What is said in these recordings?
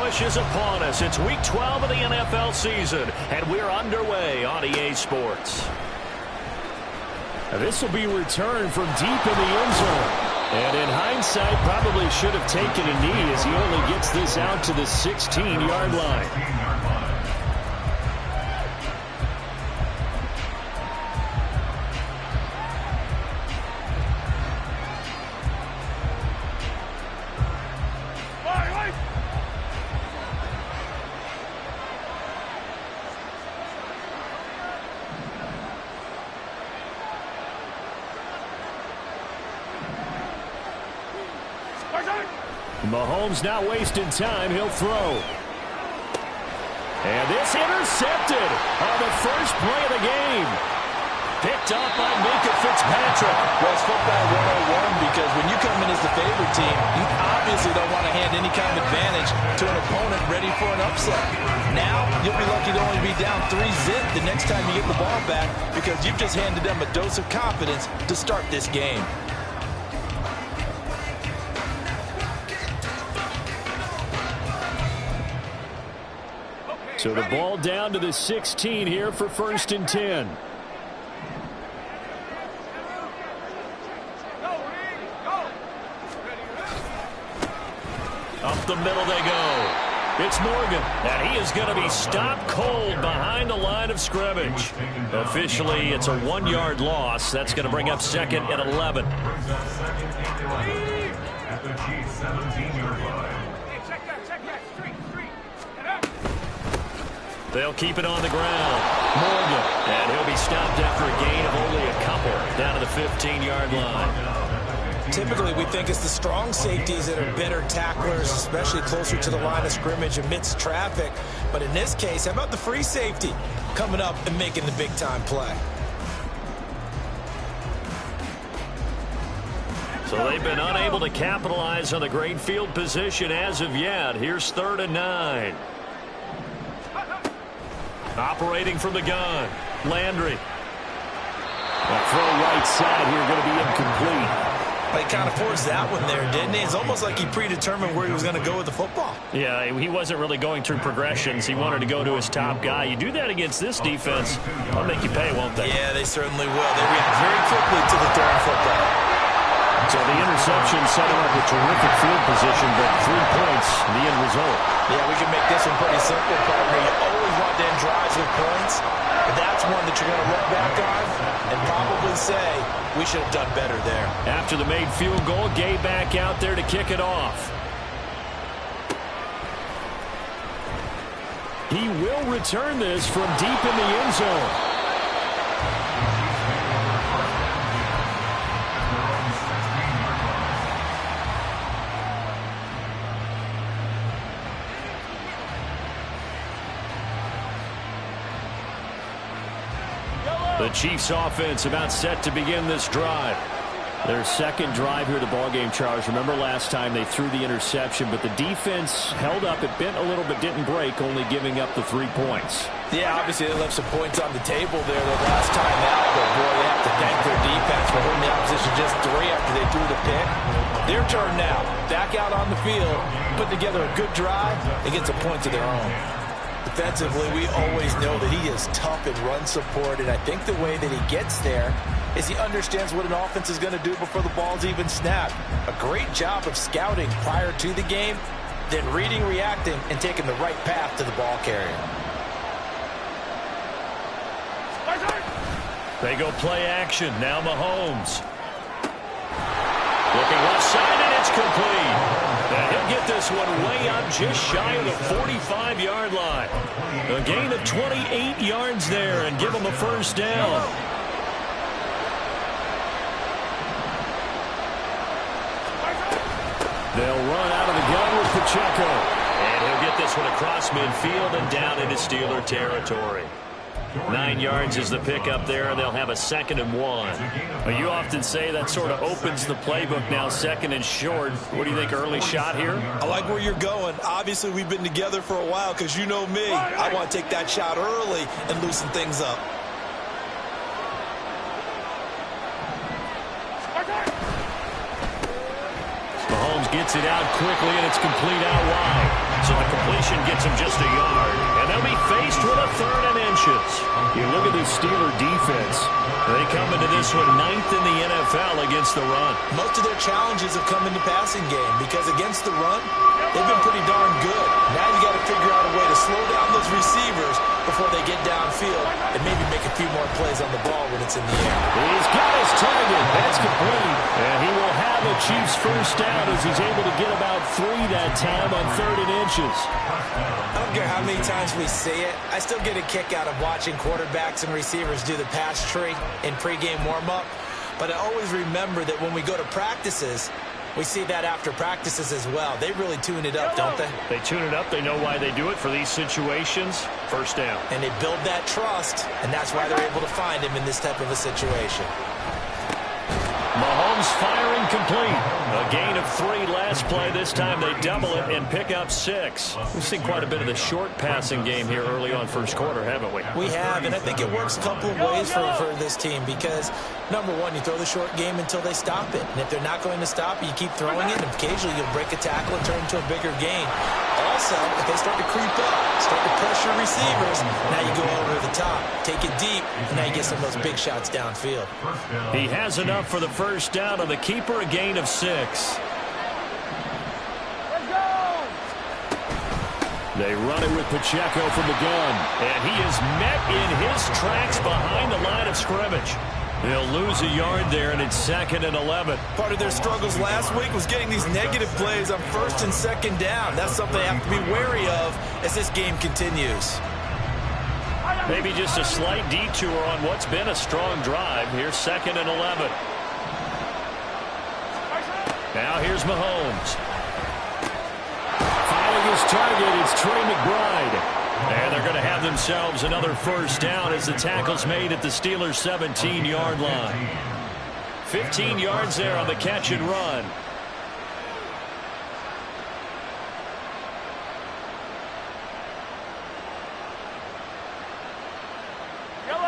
push is upon us. It's Week 12 of the NFL season, and we're underway on EA Sports. This will be returned from deep in the end zone. And in hindsight, probably should have taken a knee as he only gets this out to the 16-yard line. Mahomes not wasting time. He'll throw. And this intercepted on the first play of the game. Picked up by Minkah Fitzpatrick. Well, it's football 101 because when you come in as the favorite team, you obviously don't want to hand any kind of advantage to an opponent ready for an upset. Now, you'll be lucky to only be down 3-zip the next time you get the ball back because you've just handed them a dose of confidence to start this game. So the ball down to the 16 here for 1st and 10. Up the middle they go. It's Morgan, and he is going to be stopped cold behind the line of scrimmage. Officially, it's a 1-yard loss. That's going to bring up 2nd and 11. At the Chiefs' 17-yard line. They'll keep it on the ground. Morgan, and he'll be stopped after a gain of only a couple down to the 15-yard line. Typically, we think it's the strong safeties that are better tacklers, especially closer to the line of scrimmage amidst traffic. But in this case, how about the free safety coming up and making the big-time play? So they've been unable to capitalize on the great field position as of yet. Here's 3rd and 9. Operating from the gun, Landry. That throw right side here going to be incomplete. He kind of forced that one there, didn't he? It's almost like he predetermined where he was going to go with the football. Yeah, he wasn't really going through progressions. He wanted to go to his top guy. You do that against this defense, they'll make you pay, won't they? Yeah, they certainly will. They react very quickly to the throwing football. So the interception set him up with terrific field position, but 3 points, the end result. Yeah, we can make this one pretty simple, partner. You always want to end drives with points, but that's one that you're going to look back on and probably say, we should have done better there. After the made field goal, Gay back out there to kick it off. He will return this from deep in the end zone. The Chiefs offense about set to begin this drive. Their second drive here of the ballgame, Charles. Remember last time they threw the interception, but the defense held up. It bent a little but didn't break, only giving up the 3 points. Yeah, obviously they left some points on the table there the last time out, but boy, they have to thank their defense for holding the opposition just 3 after they threw the pick. Their turn now. Back out on the field, put together a good drive, and get some points of their own. Defensively, we always know that he is tough in run support, and I think the way that he gets there is he understands what an offense is going to do before the ball's even snapped. A great job of scouting prior to the game, then reading, reacting, and taking the right path to the ball carrier. They go play action. Now Mahomes. Looking left side, and it's complete. And he'll get this one way up just shy of the 45-yard line. A gain of 28 yards there and give him a first down. They'll run out of the gun with Pacheco. And he'll get this one across midfield and down into Steeler territory. 9 yards is the pickup there, and they'll have a 2nd and 1. Well, you often say that sort of opens the playbook now, 2nd and short. What do you think, early shot here? I like where you're going. Obviously, we've been together for a while because you know me. I want to take that shot early and loosen things up. Mahomes gets it out quickly, and it's complete out wide. So the completion gets him just a yard. And they'll be faced with a 3rd and inches. You look at this Steeler defense. They come into this one 9th in the NFL against the run. Most of their challenges have come in the passing game because against the run, they've been pretty darn good. Now you got to figure out a way to slow down those receivers before they get downfield and maybe make a few more plays on the ball when it's in the air. He's got his target. That's complete. And he will have a Chiefs first down as he's able to get about 3 that time on 3rd and inches. I don't care how many times we see it. I still get a kick out of watching quarterbacks and receivers do the pass tree in pregame warm-up. But I always remember that when we go to practices, we see that after practices as well. They really tune it up, don't they? They tune it up. They know why they do it for these situations. First down. And they build that trust, and that's why they're able to find him in this type of a situation. Mahomes firing complete. A gain of 3 last play. This time they double it and pick up 6. We've seen quite a bit of the short passing game here early on first quarter, haven't we? We have, and I think it works a couple of ways for this team because, number one, you throw the short game until they stop it. And if they're not going to stop it, you keep throwing it, and occasionally you'll break a tackle and turn into a bigger gain. Also, if they start to creep up, start to pressure receivers, now you go over the top, take it deep, and now you get some of those big shots downfield. He has enough for the first down on the keeper, a gain of 6. They run it with Pacheco from the gun. And he is met in his tracks behind the line of scrimmage. They'll lose a yard there, and it's 2nd and 11. Part of their struggles last week was getting these negative plays on 1st and 2nd down. That's something they have to be wary of as this game continues. Maybe just a slight detour on what's been a strong drive. Here's 2nd and 11. Now here's Mahomes. Finding his target, it's Trey McBride. And they're going to have themselves another first down as the tackle's made at the Steelers' 17-yard line. 15 yards there on the catch and run.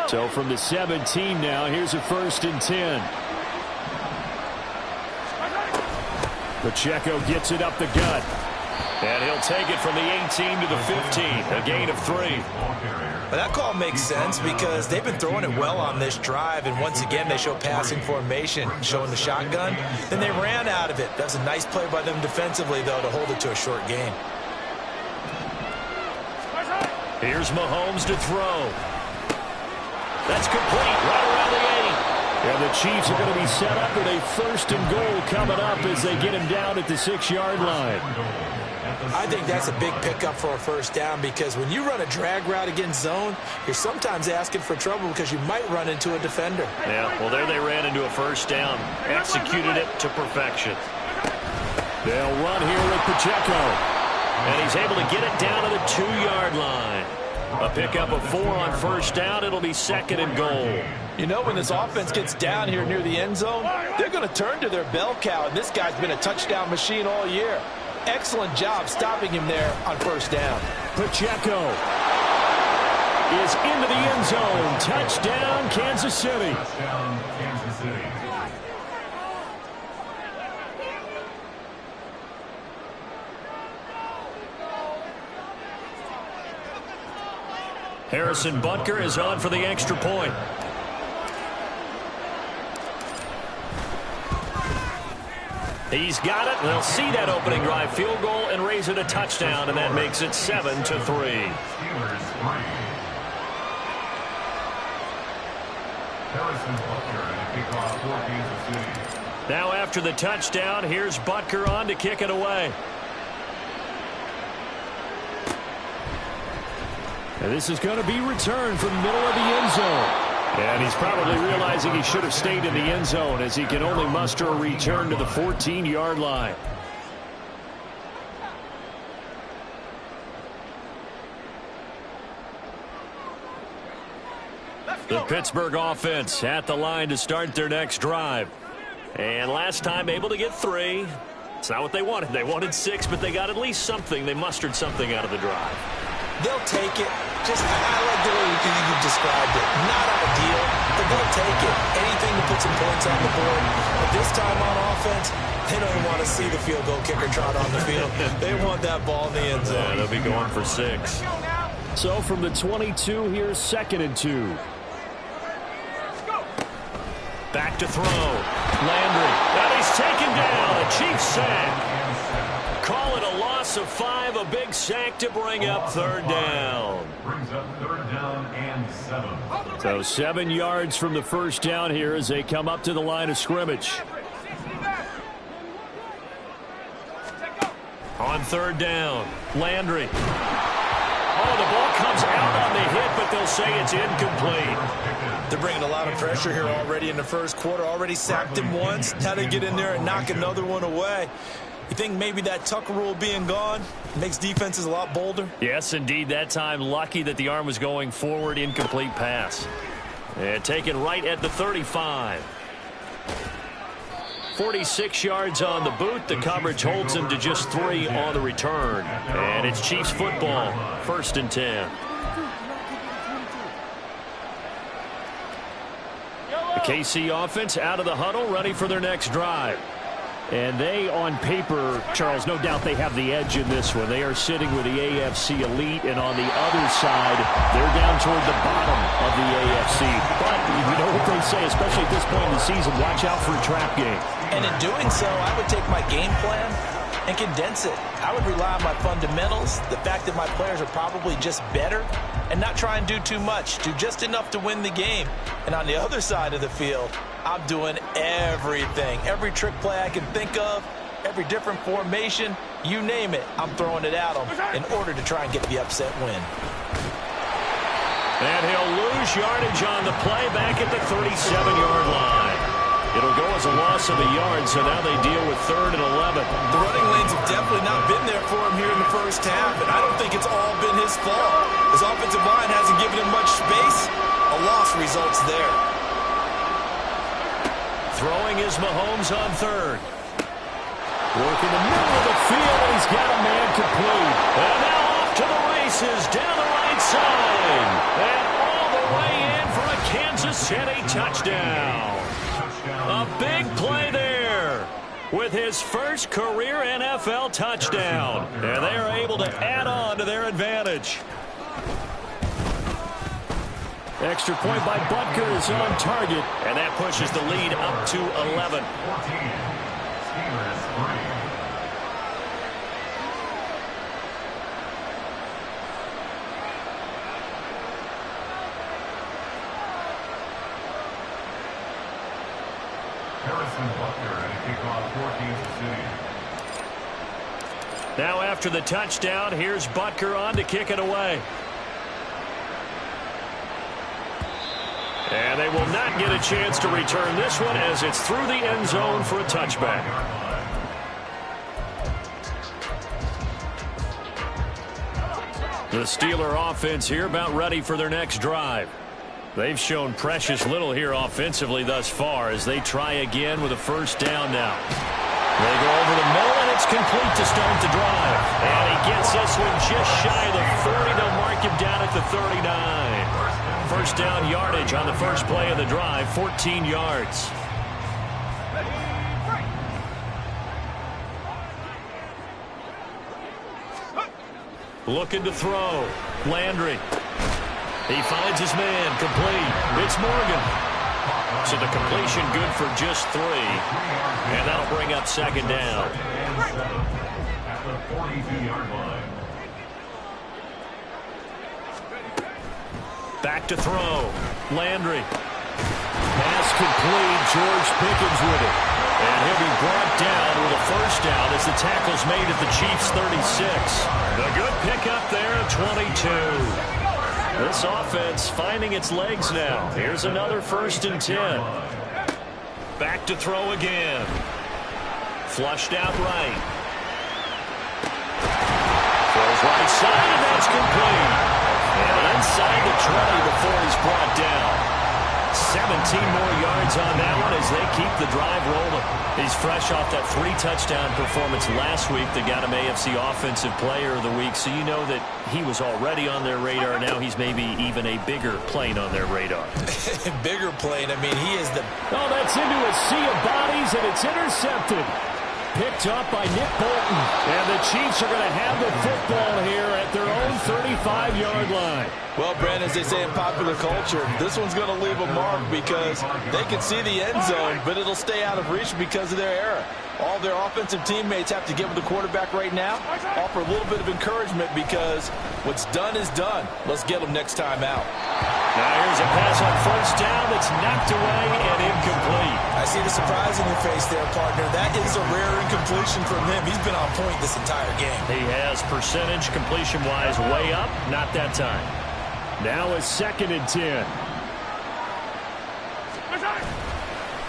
So from the 17 now, here's a 1st and 10. Pacheco gets it up the gut. And he'll take it from the 18 to the 15, a gain of 3. But that call makes sense because they've been throwing it well on this drive, and once again they show passing formation, showing the shotgun. Then they ran out of it. That was a nice play by them defensively, though, to hold it to a short gain. Here's Mahomes to throw. That's complete right around the 8. And the Chiefs are going to be set up with a 1st and goal coming up as they get him down at the 6-yard line. I think that's a big pickup for a first down because when you run a drag route against zone, you're sometimes asking for trouble because you might run into a defender. Yeah, well, there they ran into a first down. Executed it to perfection. They'll run here with Pacheco. And he's able to get it down to the 2-yard line. A pickup of 4 on first down. It'll be 2nd and goal. You know, when this offense gets down here near the end zone, they're going to turn to their bell cow, and this guy's been a touchdown machine all year. Excellent job stopping him there on first down. Pacheco is into the end zone. Touchdown, Kansas City. Touchdown, Kansas City. Harrison Butker is on for the extra point. He's got it. They'll see that opening drive field goal and raise it a touchdown, and that makes it 7-3. Steelers 3. Harrison Butker and a kickoff for Kansas City. Now after the touchdown, here's Butker on to kick it away. And this is going to be returned from the middle of the end zone. And he's probably realizing he should have stayed in the end zone as he can only muster a return to the 14-yard line. The Pittsburgh offense at the line to start their next drive. And last time able to get 3. It's not what they wanted. They wanted 6, but they got at least something. They mustered something out of the drive. They'll take it. I like the way you described it. Not ideal, but they'll take it. Anything to put some points on the board. But this time on offense, they don't even want to see the field goal kicker trot on the field. They want that ball in the end zone. Yeah, they'll be going for 6. So from the 22, here's 2nd and 2. Back to throw. Landry. And he's taken down. A Chiefs sack. Call it a loss of 5. A big sack to bring up 3rd down. Brings up 3rd down and 7. So 7 yards from the first down here as they come up to the line of scrimmage. On 3rd down, Landry. Oh, the ball comes out on the hit, but they'll say it's incomplete. They're bringing a lot of pressure here already in the first quarter. Already sacked him once. Now they get in there and knock another one away. You think maybe that Tucker rule being gone makes defenses a lot bolder? Yes, indeed. That time, lucky that the arm was going forward. Incomplete pass. And taken right at the 35. 46 yards on the boot. The coverage holds him to just 3 on the return. And it's Chiefs football. 1st and 10. The KC offense out of the huddle, ready for their next drive. And they, on paper, Charles, no doubt they have the edge in this one. They are sitting with the AFC elite, and on the other side, they're down toward the bottom of the AFC. But you know what they say, especially at this point in the season, watch out for a trap game. And in doing so, I would take my game plan and condense it. I would rely on my fundamentals, the fact that my players are probably just better, and not try and do too much, do just enough to win the game. And on the other side of the field, I'm doing everything. Every trick play I can think of, every different formation, you name it, I'm throwing it at them in order to try and get the upset win. And he'll lose yardage on the play back at the 37-yard line. It'll go as a loss of a yard, so now they deal with 3rd and 11. The running lanes have definitely not been there for him here in the first half, and I don't think it's all been his fault. His offensive line hasn't given him much space. A loss results there. Throwing is Mahomes on 3rd. Working the middle of the field, and he's got a man complete. And now off to the races, down the right side. And all the way in for a Kansas City touchdown. A big play there with his first career NFL touchdown. And they are able to add on to their advantage. Extra point by Butker is on target. And that pushes the lead up to 11. 14. Steelers 3. Harrison Butker and a kickoff for Kansas City. Now after the touchdown, here's Butker on to kick it away. And they will not get a chance to return this one as it's through the end zone for a touchback. The Steeler offense here about ready for their next drive. They've shown precious little here offensively thus far as they try again with a first down now. They go over the middle, and it's complete to start the drive. And he gets this one just shy of the 40. They'll mark him down at the 39. First down yardage on the first play of the drive, 14 yards. Looking to throw. Landry. He finds his man, complete. It's Morgan. So the completion good for just 3. And that'll bring up 2nd down. At the 42-yard line. Back to throw. Landry. Pass complete. George Pickens with it. And he'll be brought down with a first down as the tackle's made at the Chiefs' 36. A good pickup there at 22. This offense finding its legs now. Here's another 1st and 10. Back to throw again. Flushed out right. Throws right side, and that's complete. And inside the 20 before he's brought down. 7 more yards on that one as they keep the drive rolling. He's fresh off that 3-touchdown performance last week that got him AFC Offensive Player of the Week, so you know that he was already on their radar. Now he's maybe even a bigger plane on their radar. Bigger plane. I mean, he is the... Oh, that's into a sea of bodies, and it's intercepted. Picked up by Nick Bolton. And the Chiefs are going to have the football here at their own 35-yard line. Well, Brandon, as they say in popular culture, this one's going to leave a mark because they can see the end zone, but it'll stay out of reach because of their error. All their offensive teammates have to get with the quarterback right now, offer a little bit of encouragement because what's done is done. Let's get them next time out. Now here's a pass on first down that's knocked away and incomplete. I see the surprise in your face there, partner. That is a rare incompletion from him. He's been on point this entire game. He has percentage completion-wise way up, not that time. Now a 2nd and 10.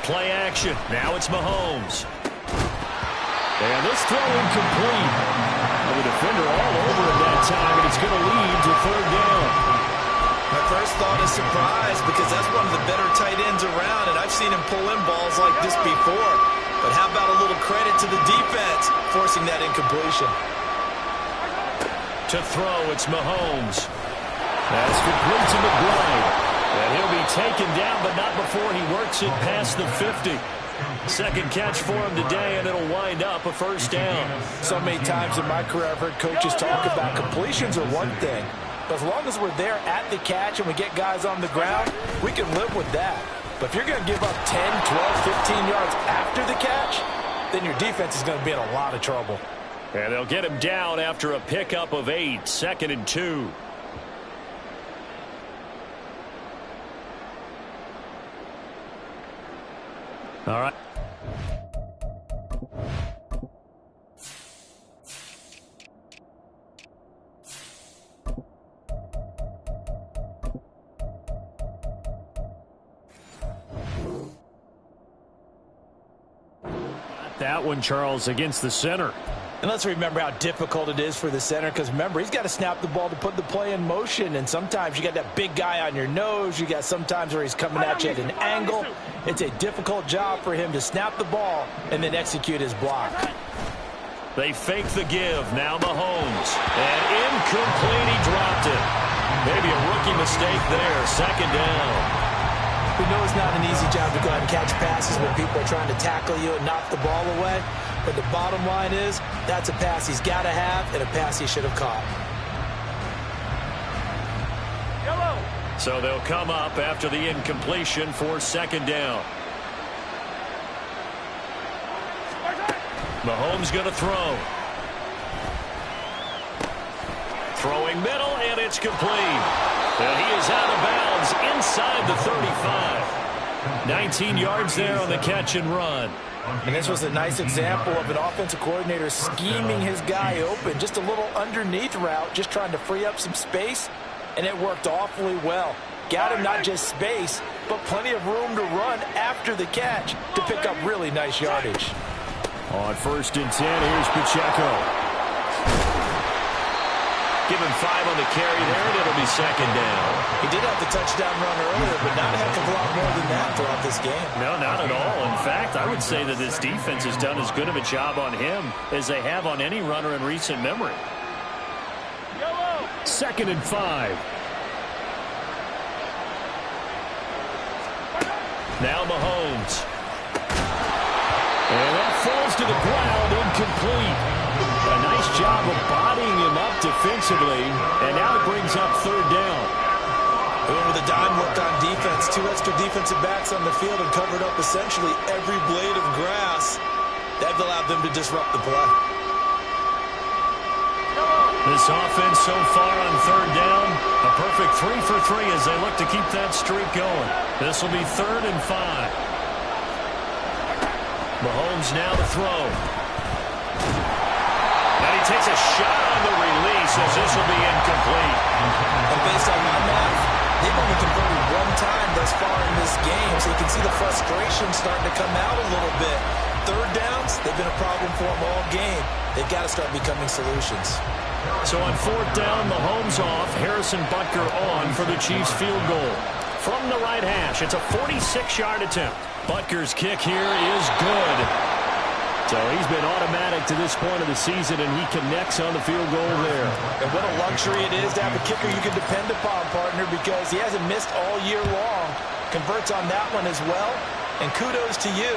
Play action. Now it's Mahomes. And this throw incomplete. And the defender all over him that time, and it's going to lead to 3rd down. My first thought is surprise because that's one of the better tight ends around, and I've seen him pull in balls like this before. But how about a little credit to the defense forcing that incompletion? To throw, it's Mahomes. That's complete to McBride. And he'll be taken down, but not before he works it past the 50. Second catch for him today, and it'll wind up a 1st down. So many times in my career I've heard coaches talk about completions are one thing. But as long as we're there at the catch and we get guys on the ground, we can live with that. But if you're going to give up 10, 12, 15 yards after the catch, then your defense is going to be in a lot of trouble. And they'll get him down after a pickup of 8, 2nd and 2. All right. That one, Charles, against the center. And let's remember how difficult it is for the center because, remember, he's got to snap the ball to put the play in motion. And sometimes you got that big guy on your nose. You got sometimes where he's coming at you at an angle. It's a difficult job for him to snap the ball and then execute his block. They fake the give. Now Mahomes. And incomplete. He dropped it. Maybe a rookie mistake there. 2nd down. We know it's not an easy job to go out and catch passes when people are trying to tackle you and knock the ball away. But the bottom line is, that's a pass he's got to have and a pass he should have caught. So they'll come up after the incompletion for 2nd down. Mahomes going to throw. Throwing middle, and it's complete. And he is out of bounds inside the 35. 19 yards there on the catch and run. And this was a nice example of an offensive coordinator scheming his guy open. Just a little underneath route, just trying to free up some space, and it worked awfully well. Got him not just space, but plenty of room to run after the catch to pick up really nice yardage. On 1st and 10, here's Pacheco. Give him 5 on the carry there, and it'll be 2nd down. He did have the touchdown run earlier, but not a heck of a lot more than that throughout this game. No, not at all. In fact, I would say that this defense has done as good of a job on him as they have on any runner in recent memory. 2nd and 5. Now Mahomes. And that falls to the ground, incomplete. A nice job of bodying him up defensively, and now it brings up 3rd down. Going with a dime look on defense, 2 extra defensive backs on the field and covered up essentially every blade of grass. That allowed them to disrupt the play. This offense so far on 3rd down, a perfect 3 for 3 as they look to keep that streak going. This will be 3rd and 5. Mahomes now to throw. And he takes a shot on the release as this will be incomplete. And based on my math, they've only converted 1 time thus far in this game, so you can see the frustration starting to come out a little bit. 3rd downs, they've been a problem for them all game. They've got to start becoming solutions. So on 4th down, Mahomes off, Harrison Butker on for the Chiefs field goal. from the right hash. It's a 46-yard attempt. Butker's kick here is good. So he's been automatic to this point of the season, and he connects on the field goal there. And what a luxury it is to have a kicker you can depend upon, partner, because he hasn't missed all year long. Converts on that one as well. And kudos to you.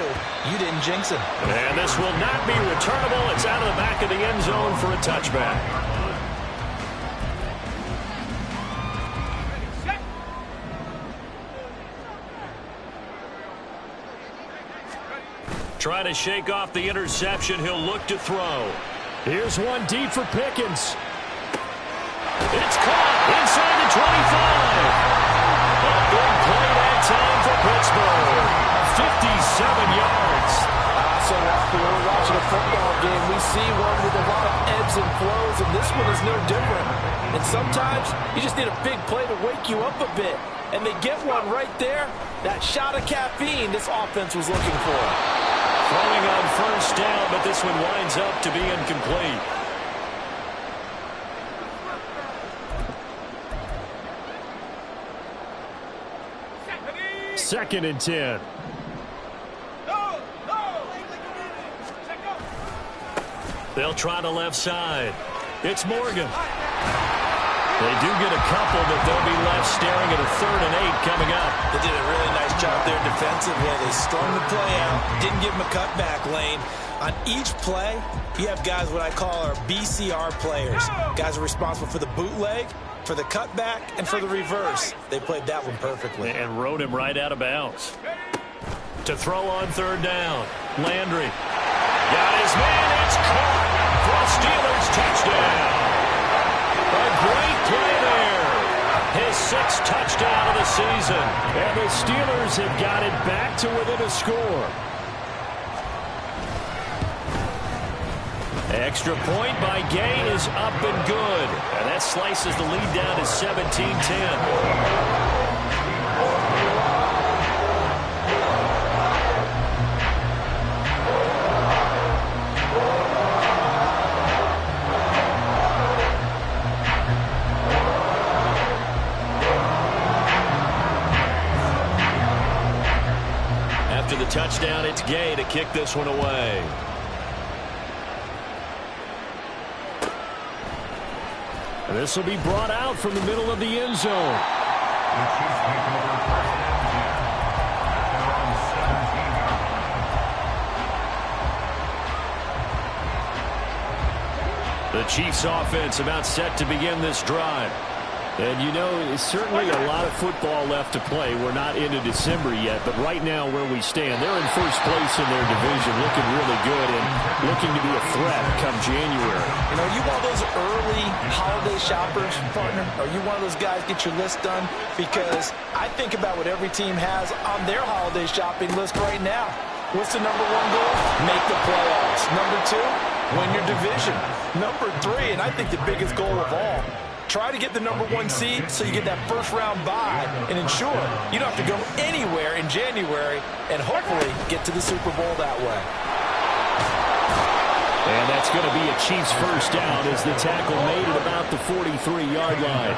You didn't jinx him. And this will not be returnable. It's out of the back of the end zone for a touchback. Trying to shake off the interception. He'll look to throw. Here's one deep for Pickens. It's caught inside the 25. A big play that time for Pittsburgh. 57 yards. So often when we're watching a football game, we see one with a lot of ebbs and flows, and this one is no different. And sometimes you just need a big play to wake you up a bit. And they get one right there. That shot of caffeine this offense was looking for. Throwing on first down, but this one winds up to be incomplete. Second and 10. They'll try the left side. It's Morgan. They do get a couple, but they'll be left staring at a 3rd and 8 coming up. They did a really nice job there defensively. They strung the play out, didn't give him a cutback lane. On each play, you have guys what I call our BCR players. Guys are responsible for the bootleg, for the cutback, and for the reverse. They played that one perfectly. And rode him right out of bounds. To throw on 3rd down. Landry. Got his man. It's caught for a Steelers touchdown. A great play there. His 6th touchdown of the season. And the Steelers have got it back to within a score. Extra point by Gay is up and good. And that slices the lead down to 17-10. After the touchdown, it's Gay to kick this one away. This will be brought out from the middle of the end zone. The Chiefs offense about set to begin this drive. And you know, it's certainly a lot of football left to play. We're not into December yet, but right now where we stand, they're in first place in their division, looking really good and looking to be a threat come January. You know, you one of those early holiday shoppers, partner? Are you one of those guys get your list done? Because I think about what every team has on their holiday shopping list right now. What's the number 1 goal? Make the playoffs. Number 2, win your division. Number 3, and I think the biggest goal of all, try to get the number 1 seed so you get that first-round bye and ensure you don't have to go anywhere in January and hopefully get to the Super Bowl that way. And that's going to be a Chiefs first down as the tackle made at about the 43-yard line.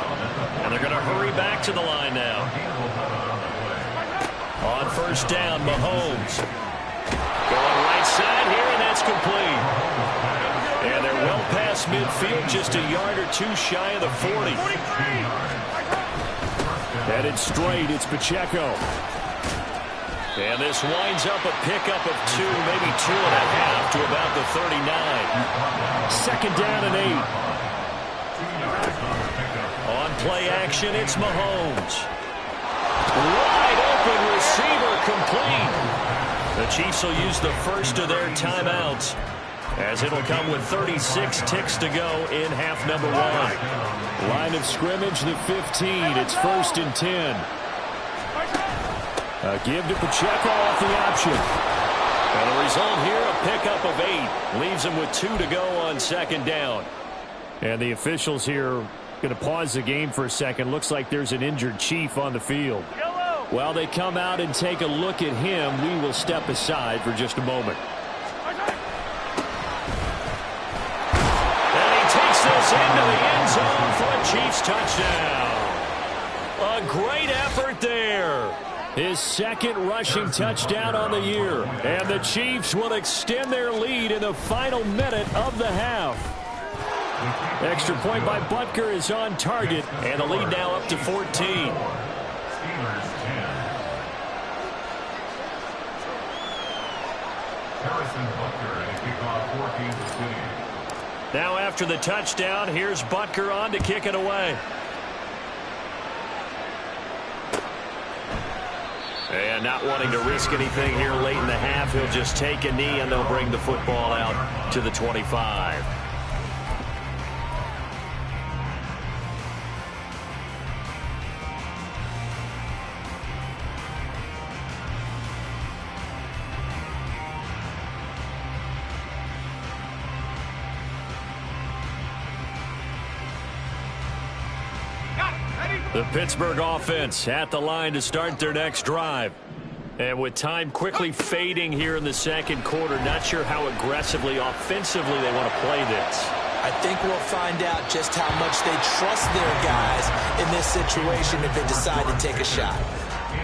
And they're going to hurry back to the line now. On first down, Mahomes. Going right side here, and that's complete. And they're well past midfield, just a yard or 2 shy of the 40. Headed straight, it's Pacheco. And this winds up a pickup of 2, maybe 2.5 to about the 39. Second down and 8. On play action, it's Mahomes. Wide open receiver complete. The Chiefs will use the first of their timeouts, as it'll come with 36 ticks to go in half number 1. Line of scrimmage, the 15. It's 1st and 10. A give to Pacheco off the option. And the result here, a pickup of 8. Leaves him with 2 to go on second down. And the officials here going to pause the game for a second. Looks like there's an injured Chief on the field. While they come out and take a look at him, we will step aside for just a moment. And he takes this into the end zone for a Chiefs touchdown. A great effort there. His second rushing touchdown on the year. And the Chiefs will extend their lead in the final minute of the half. Extra point by Butker is on target. And the lead now up to 14. Steelers 10. Harrison Butker and a kickoff for Kansas City. Now after the touchdown, here's Butker on to kick it away. And not wanting to risk anything here late in the half, he'll just take a knee and they'll bring the football out to the 25. The Pittsburgh offense at the line to start their next drive. And with time quickly fading here in the second quarter, not sure how aggressively, offensively they want to play this. I think we'll find out just how much they trust their guys in this situation if they decide to take a shot.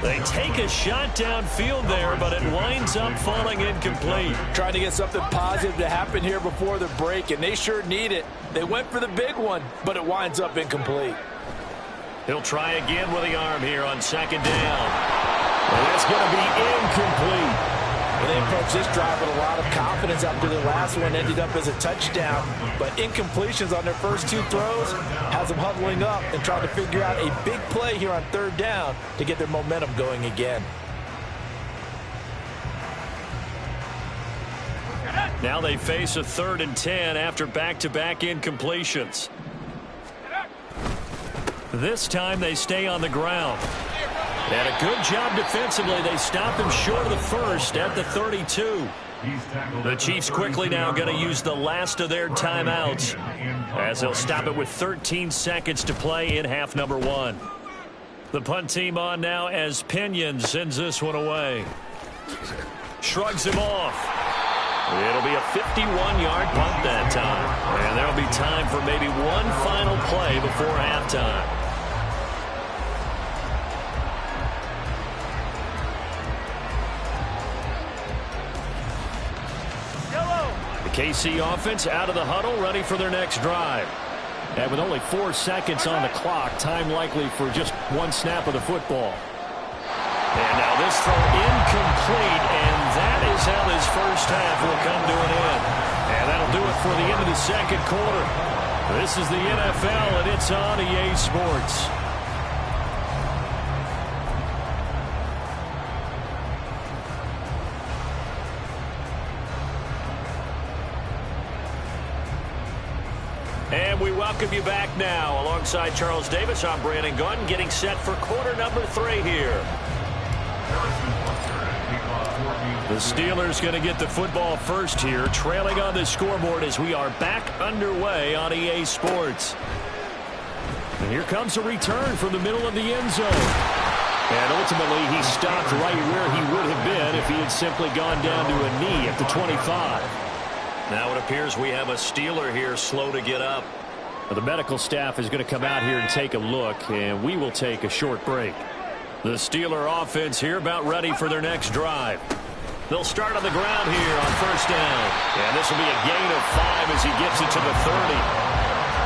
They take a shot downfield there, but it winds up falling incomplete. Trying to get something positive to happen here before the break, and they sure need it. They went for the big one, but it winds up incomplete. He'll try again with the arm here on second down. And that's going to be incomplete. Well, they approached this drive with a lot of confidence after the last one ended up as a touchdown. But incompletions on their first two throws has them huddling up and trying to figure out a big play here on third down to get their momentum going again. Now they face a 3rd and 10 after back-to-back incompletions. This time they stay on the ground. And a good job defensively. They stop him short of the first at the 32. The Chiefs quickly now going to use the last of their timeouts as they'll stop it with 13 seconds to play in half number 1. The punt team on now as Pinion sends this one away. Shrugs him off. It'll be a 51-yard punt that time. And there'll be time for maybe one final play before halftime. KC offense out of the huddle, ready for their next drive. And with only 4 seconds on the clock, time likely for just one snap of the football. And now this throw incomplete, and that is how this first half will come to an end. And that'll do it for the end of the second quarter. This is the NFL, and it's on EA Sports. And we welcome you back now. Alongside Charles Davis, I'm Brandon Gaudin, getting set for quarter number 3 here. The Steelers going to get the football first here, trailing on the scoreboard as we are back underway on EA Sports. And here comes a return from the middle of the end zone. And ultimately, he stopped right where he would have been if he had simply gone down to a knee at the 25. Now it appears we have a Steeler here slow to get up. The medical staff is going to come out here and take a look, and we will take a short break. The Steeler offense here about ready for their next drive. They'll start on the ground here on first down. And this will be a gain of 5 as he gets it to the 30.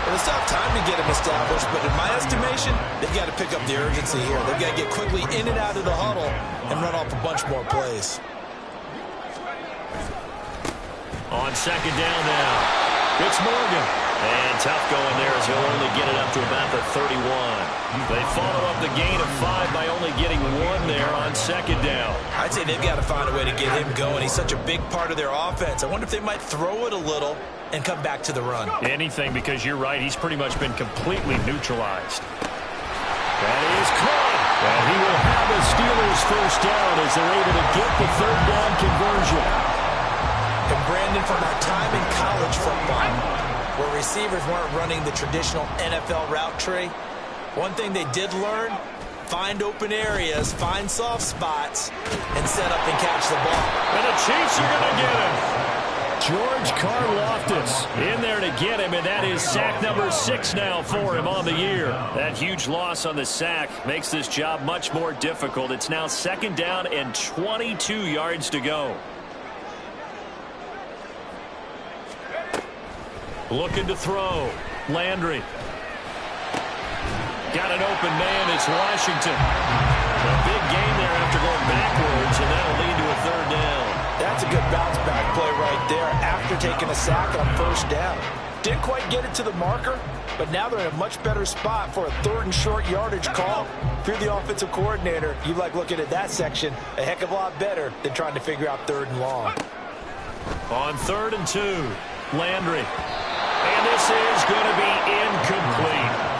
Well, it's not time to get him established, but in my estimation, they've got to pick up the urgency here. They've got to get quickly in and out of the huddle and run off a bunch more plays. On second down now, it's Morgan. And tough going there as he'll only get it up to about the 31. They follow up the gain of 5 by only getting 1 there on second down. I'd say they've got to find a way to get him going. He's such a big part of their offense. I wonder if they might throw it a little and come back to the run. Anything, because you're right, he's pretty much been completely neutralized. That is caught. And he will have a Steelers first down as they're able to get the third down conversion. And Brandon, from our time in college football, where receivers weren't running the traditional NFL route tree, one thing they did learn, find open areas, find soft spots, and set up and catch the ball. And the Chiefs are going to get him. George Karlaftis in there to get him, and that is sack number 6 now for him on the year. That huge loss on the sack makes this job much more difficult. It's now 2nd down and 22 yards to go. Looking to throw. Landry. Got an open man. It's Washington. A big gain there after going backwards, and that'll lead to a 3rd down. That's a good bounce back play right there after taking a sack on 1st down. Didn't quite get it to the marker, but now they're in a much better spot for a 3rd and short yardage call. If you're the offensive coordinator, you like looking at that section a heck of a lot better than trying to figure out 3rd and long. On 3rd and 2, Landry. And this is going to be incomplete.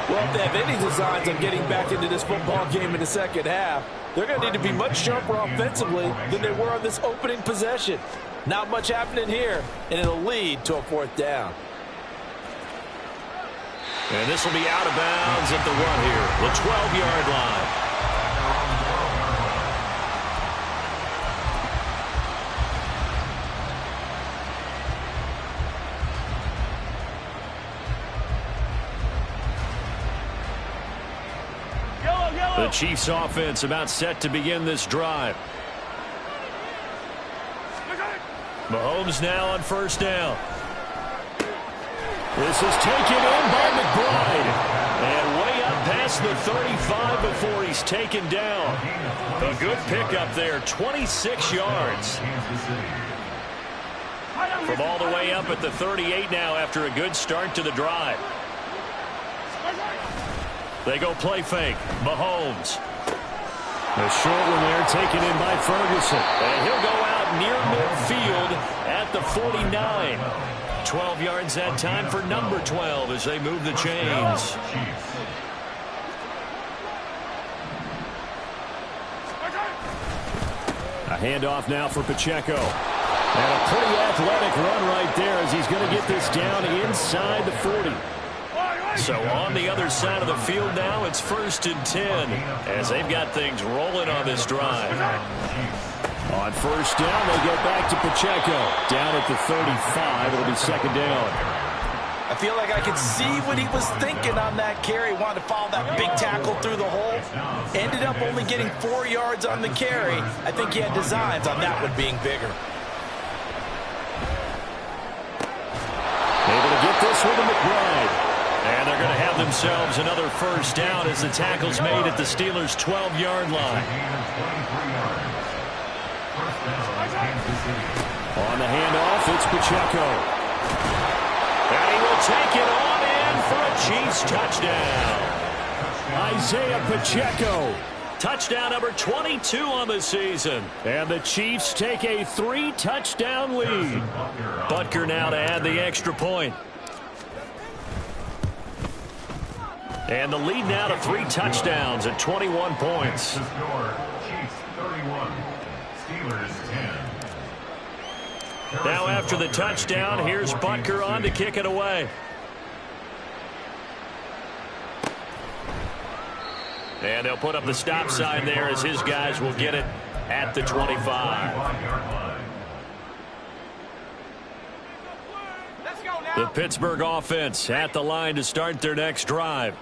Well, if they have any designs on getting back into this football game in the 2nd half, they're going to need to be much sharper offensively than they were on this opening possession. Not much happening here, and it'll lead to a 4th down. And this will be out of bounds at the 1 here, the 12-yard line. The Chiefs offense about set to begin this drive. Mahomes now on 1st down. This is taken in by McBride. And way up past the 35 before he's taken down. A good pickup there, 26 yards. From all the way up at the 38 now after a good start to the drive. They go play fake. Mahomes. A short one there taken in by Ferguson. And he'll go out near midfield at the 49. 12 yards that time for number 12 as they move the chains. A handoff now for Pacheco. And a pretty athletic run right there as he's going to get this down inside the 40. So on the other side of the field now, it's 1st and 10 as they've got things rolling on this drive. On 1st down, they get back to Pacheco. Down at the 35, it'll be 2nd down. I feel like I could see what he was thinking on that carry. Wanted to follow that big tackle through the hole. Ended up only getting 4 yards on the carry. I think he had designs on that one being bigger. Able to get this with a McBride. And they're going to have themselves another 1st down as the tackle's made at the Steelers' 12-yard line. On the handoff, it's Pacheco. And he will take it on in for a Chiefs touchdown. Isaiah Pacheco. Touchdown number 22 on the season. And the Chiefs take a 3-touchdown lead. Butker now to add the extra point. And the lead now to 3 touchdowns at 21 points. The score, Chiefs 31, Steelers 10. Now after the touchdown, here's Butker on to kick it away. And they'll put up the stop sign there as his guys will get it at the 25. The Pittsburgh offense at the line to start their next drive.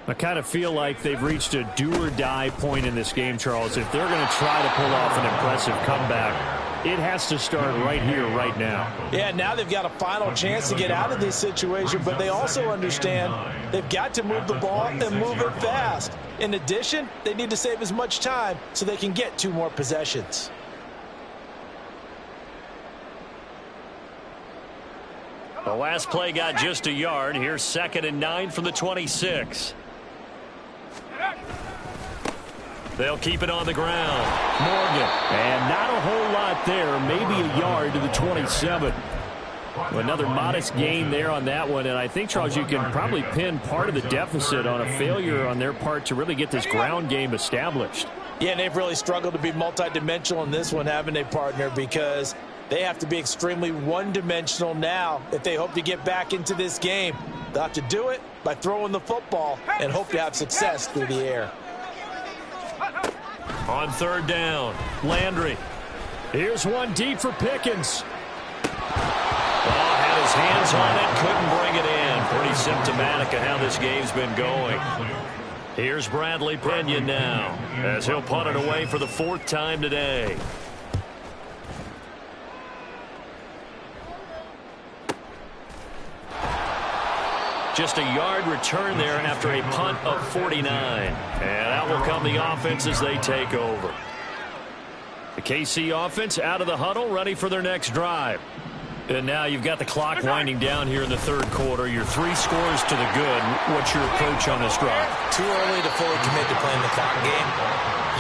I kind of feel like they've reached a do-or-die point in this game, Charles. If they're going to try to pull off an impressive comeback, it has to start right here, right now. Yeah, now they've got a final chance to get out of this situation, but they also understand they've got to move the ball and move it fast. In addition, they need to save as much time so they can get 2 more possessions. The last play got just a yard. Here's 2nd and 9 from the 26. They'll keep it on the ground. Morgan. And not a whole lot there. Maybe a yard to the 27. Another modest gain there on that one. And I think, Charles, you can probably pin part of the deficit on a failure on their part to really get this ground game established. Yeah, and they've really struggled to be multidimensional in this one, haven't they, partner? Because they have to be extremely one-dimensional now if they hope to get back into this game. They'll have to do it by throwing the football and hope to have success through the air. On 3rd down, Landry. Here's one deep for Pickens. Oh, had his hands on it, couldn't bring it in. Pretty symptomatic of how this game's been going. Here's Bradley Pena now, as he'll punt it away for the 4th time today. Just a yard return there after a punt of 49. And out will come the offense as they take over. The KC offense out of the huddle, ready for their next drive. And now you've got the clock winding down here in the 3rd quarter. You're 3 scores to the good. What's your approach on this drive? Too early to fully commit to playing the clock game.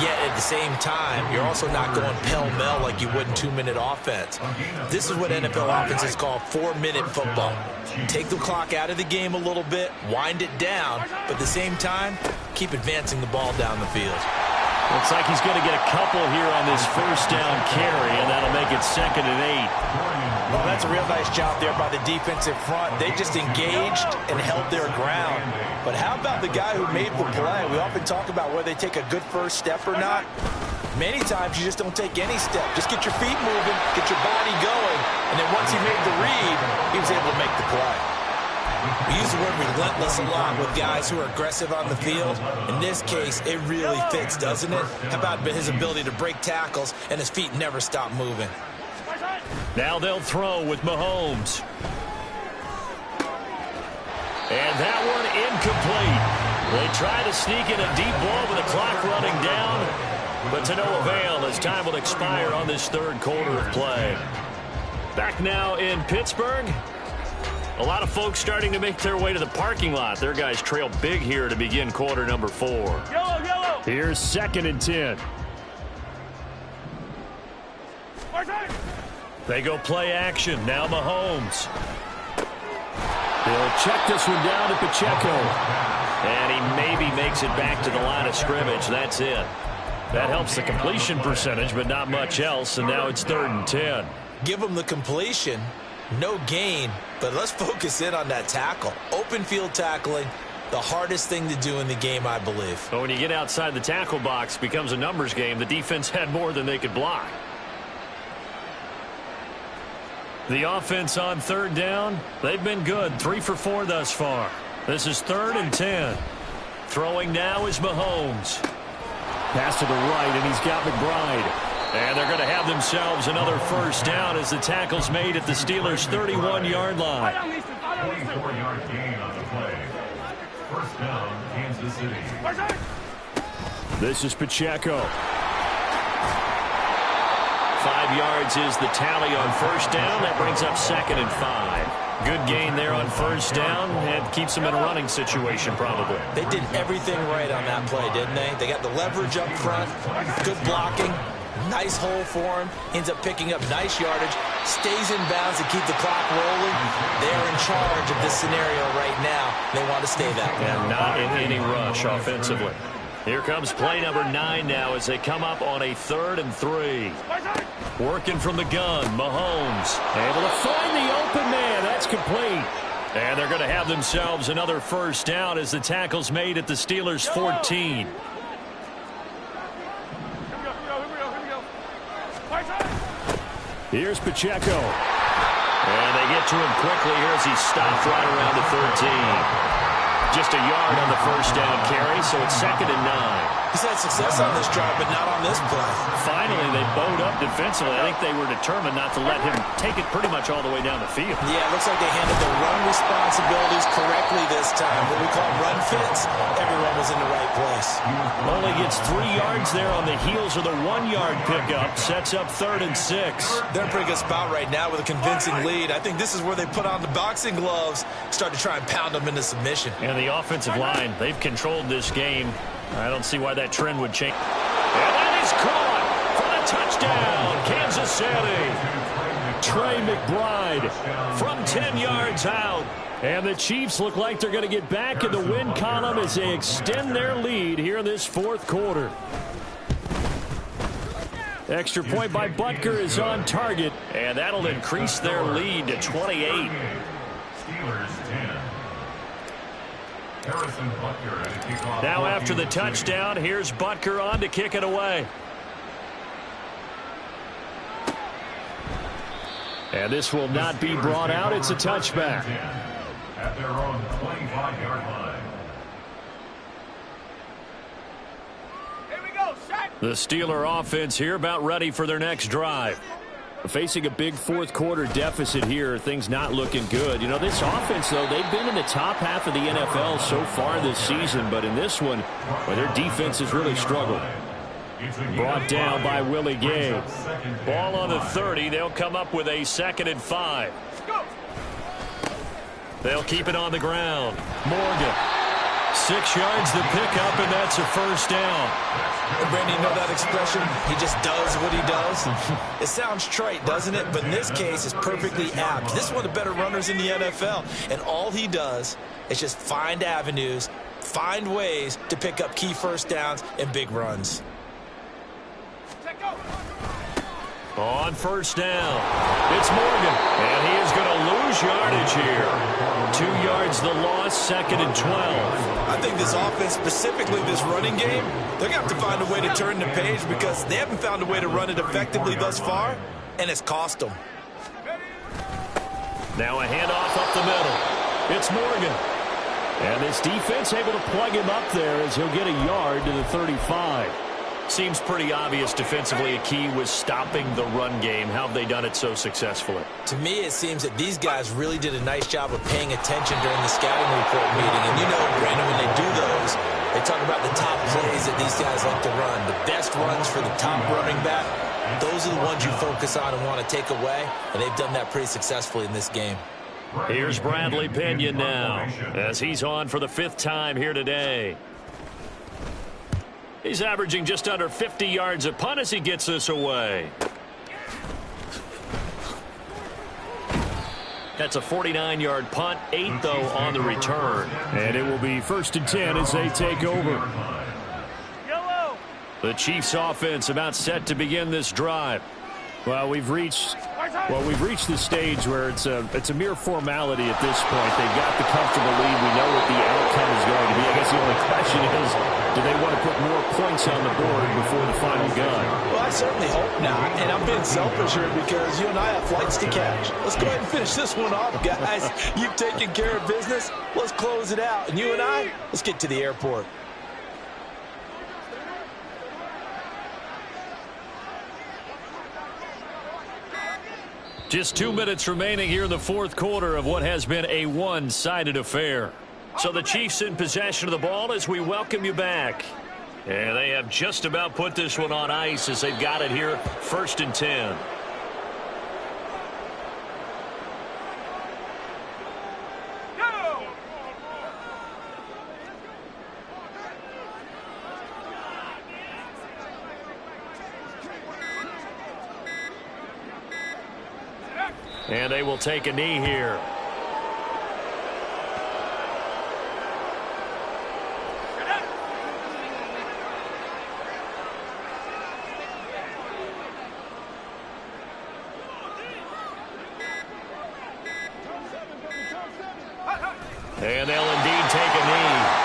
Yet at the same time, you're also not going pell-mell like you would in 2-minute offense. This is what NFL offenses call 4-minute football. Take the clock out of the game a little bit, wind it down, but at the same time, keep advancing the ball down the field. Looks like he's going to get a couple here on this 1st down carry, and that'll make it 2nd and 8. Well, that's a real nice job there by the defensive front. They just engaged and held their ground. But how about the guy who made the play? We often talk about whether they take a good first step or not. Many times you just don't take any step. Just get your feet moving, get your body going, and then once he made the read, he was able to make the play. We use the word relentless a lot with guys who are aggressive on the field. In this case, it really fits, doesn't it? How about his ability to break tackles and his feet never stop moving? Now they'll throw with Mahomes. And that one incomplete. They try to sneak in a deep ball with the clock running down, but to no avail as time will expire on this 3rd quarter of play. Back now in Pittsburgh. A lot of folks starting to make their way to the parking lot. Their guys trail big here to begin quarter number 4. Yellow. Here's 2nd and 10. They go play action. Now Mahomes. They'll check this one down to Pacheco. And he maybe makes it back to the line of scrimmage. That's it. That helps the completion percentage, but not much else. And now it's 3rd and 10. Give them the completion. No gain, but let's focus in on that tackle. Open field tackling, the hardest thing to do in the game, I believe. But when you get outside the tackle box, it becomes a numbers game. The defense had more than they could block. The offense on 3rd down, they've been good. 3 for 4 thus far. This is 3rd and 10. Throwing now is Mahomes. Pass to the right, and he's got McBride. And they're going to have themselves another 1st down as the tackle's made at the Steelers' 31-yard line. 24-yard gain on the play. 1st down, Kansas City. This is Pacheco. 5 yards is the tally on 1st down. That brings up 2nd and 5. Good gain there on 1st down and keeps them in a running situation probably. They did everything right on that play, didn't they? They got the leverage up front, good blocking, nice hole for him, ends up picking up nice yardage, stays in bounds to keep the clock rolling. They're in charge of this scenario right now. They want to stay that way. And not in any rush offensively. Here comes play number 9 now as they come up on a 3rd and 3. Working from the gun, Mahomes. Able to find the open man. That's complete. And they're going to have themselves another 1st down as the tackle's made at the Steelers' 14. Here's Pacheco. And they get to him quickly here as he stopped right around the 13. Just a yard on the 1st down carry, so it's 2nd and 9. He's had success on this drive, but not on this play. Finally, they bowed up defensively. I think they were determined not to let him take it pretty much all the way down the field. Yeah, it looks like they handled the run responsibilities correctly this time. What we call run fits, everyone was in the right place. Only gets 3 yards there on the heels of the 1-yard pickup. Sets up 3rd and 6. They're in a pretty good spot right now with a convincing lead. I think this is where they put on the boxing gloves, start to try and pound them into submission. And the offensive line, they've controlled this game. I don't see why that trend would change. And that is caught for the touchdown, Kansas City. Trey McBride From 10 yards out. And the Chiefs look like they're going to get back in the win column as they extend their lead here in this 4th quarter. Extra point by Butker is on target. And that'll increase their lead to 28. Steelers 10. Now after the touchdown, here's Butker on to kick it away. And this will not be brought out. It's a touchback. At their own 25-yard line. The Steeler offense here about ready for their next drive. Facing a big fourth quarter deficit here, things not looking good. You know, this offense, though, they've been in the top half of the NFL so far this season, but in this one, well, their defense has really struggled. Brought down by Willie Gay. Ball on the 30. They'll come up with a 2nd and 5. They'll keep it on the ground. Morgan. 6 yards to pick up, and that's a first down. Brandon, you know that expression? He just does what he does. It sounds trite, doesn't it? But in this case, it's perfectly apt. This is one of the better runners in the NFL. And all he does is just find avenues, find ways to pick up key first downs and big runs. On first down, it's Morgan, and he is going to lose yardage here. 2 yards the loss, 2nd and 12. I think this offense, specifically this running game, they're going to have to find a way to turn the page because they haven't found a way to run it effectively thus far, and it's cost them. Now a handoff up the middle. It's Morgan. And this defense able to plug him up there as he'll get a yard to the 35. Seems pretty obvious defensively a key was stopping the run game. How have they done it so successfully? To me, it seems that these guys really did a nice job of paying attention during the scouting report meeting. And you know, Brandon, when they do those, they talk about the top plays that these guys like to run. The best runs for the top running back, those are the ones you focus on and want to take away. And they've done that pretty successfully in this game. Here's Bradley Pinion now as he's on for the 5th time here today. He's averaging just under 50 yards a punt as he gets this away. That's a 49-yard punt, 8 though on the return. And it will be 1st and 10 as they take over. The Chiefs offense about set to begin this drive. Well, we've reached the stage where it's a mere formality at this point. They've got the comfortable lead. We know what the outcome is going to be. I guess the only question is, do they want to put more points on the board before the final gun? Well, I certainly hope not. And I'm being selfish here because you and I have flights to catch. Let's go ahead and finish this one off, guys. You've taken care of business. Let's close it out. And you and I, let's get to the airport. Just 2 minutes remaining here in the fourth quarter of what has been a one-sided affair. So the Chiefs in possession of the ball as we welcome you back. And they have just about put this one on ice as they've got it here, 1st and 10. And they will take a knee here. And they'll indeed take a knee.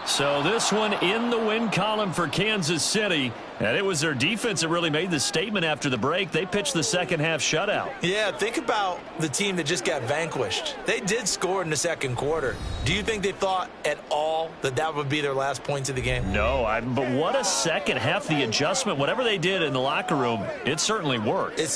So this one in the win column for Kansas City. And it was their defense that really made the statement after the break. They pitched the second half shutout. Yeah, think about the team that just got vanquished. They did score in the second quarter. Do you think they thought at all that that would be their last points of the game? No, but what a second half. The adjustment, whatever they did in the locker room, it certainly worked. It's